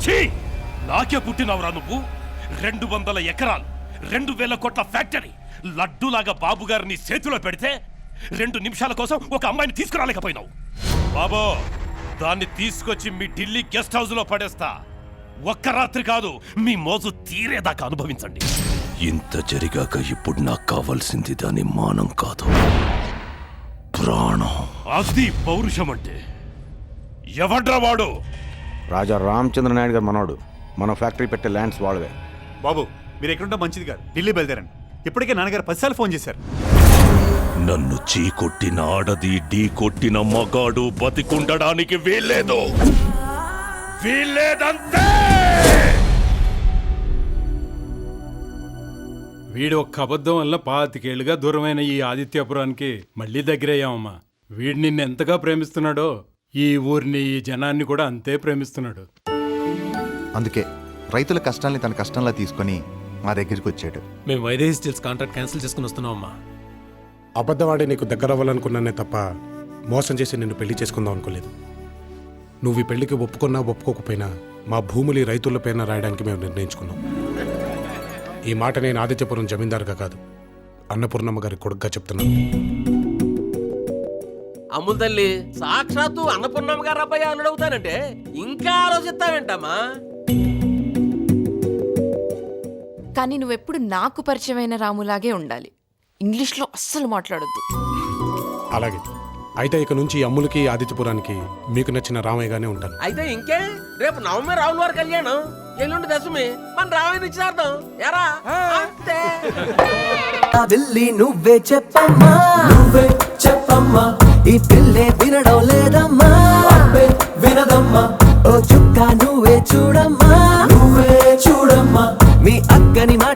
ఛీ! నాకే పుట్టినవరా నువ్వు? 200 ఎకరాలు, 2000 కోట్ల ఫ్యాక్టరీ లడ్డూలాగా బాబు గారిని చేతిలో పెడితే 2 నిమిషాల కోసం ఒక అమ్మాయిని తీసుకురాలేకపోయినావు. బాబో, దాన్ని తీసుకొచ్చి మీ ఢిల్లీ గెస్ట్ హౌస్ లో పడేస్తా. ఒక్క రాత్రి కాదు, మీ మోజు తీరేదాకా అనుభవించండి. ఇంత జరిగాక ఇప్పుడు నాకు కావాల్సింది దాని మానం కాదు, ప్రాణం. అది పౌరుషం అంటే. ఎవడ్రా వాడు? రాజా రామచంద్ర నాయుడు గారు మనోడు. మన ఫ్యాక్టరీ పెట్టే ల్యాండ్స్ వాళ్ళవే. బాబు, మీరు ఎక్కడుంటే మంచిది కాదు, ఢిల్లీ బయలుదేరండి. ఇప్పటికే నాన్నగారు 10 సార్లు ఫోన్ చేశారు. నన్ను చీ కొట్టిన ఆడది, ఢీ కొట్టిన మగాడు బతికుండడానికి వీల్లేదు. వీల్లేదంతే. వీడు ఒక్క అబద్ధం వల్ల 25 ఏళ్లుగా దూరమైన ఈ ఆదిత్యపురానికి మళ్ళీ దగ్గరయ్యామమ్మా. వీడు నిన్ను ఎంతగా ప్రేమిస్తున్నాడో ఈ ఊరిని, ఈ జనాన్ని కూడా అంతే ప్రేమిస్తున్నాడు. అందుకే రైతుల కష్టాల్ని తన కష్టంలా తీసుకొని మా దగ్గరికి వచ్చాడు. మేము వైదేహి స్టీల్స్ కాంట్రాక్ట్ క్యాన్సిల్ చేసుకుని వస్తున్నాం అమ్మా. అబద్ధవాడే నీకు దగ్గర అవ్వాలనుకున్నానే తప్ప మోసం చేసి నిన్ను పెళ్లి చేసుకుందాం అనుకోలేదు. నువ్వు ఈ పెళ్లికి ఒప్పుకున్నా ఒప్పుకోకపోయినా మా భూములు రైతుల పేరున రాయడానికి మేము నిర్ణయించుకున్నాం. ఈ మాట నేను ఆదిత్యపురం జమీందారుగా కాదు, అన్నపూర్ణమ్మ గారి కొడుకుగా చెప్తున్నాను. అమ్ముల తల్లి సాక్షాత్తు అన్నపూర్ణమ్మ గారు అబ్బాయి అని అడుగుతానంటే ఇంకా ఆలోచిస్తావేంటమ్మా? కానీ నువ్వెప్పుడు నాకు పరిచయమైన రాములాగే ఉండాలి. ఇంగ్లీష్లో అస్సలు మాట్లాడొద్దు. అలాగే అయితే ఇక నుంచి ఈ అమ్ములకి ఆదిత్యపురానికి మీకు నచ్చిన రామయ్యగానే ఉంటాను. అయితే ఇంకే, రేపు నవమి రావుల వారి కళ్యాణం, ఎల్లుండి దశమి, మన రామయ్య నిశ్చితార్థం. ఎరా అంతే. నువ్వే చెప్పమ్మా, నువ్వే చెప్పమ్మా, ఈ పిల్లే వినడం లేదమ్మా, వినదమ్మా. ఓ చుక్క నువ్వే చూడమ్మా, నువ్వే చూడమ్మా, మీ అక్కని మాట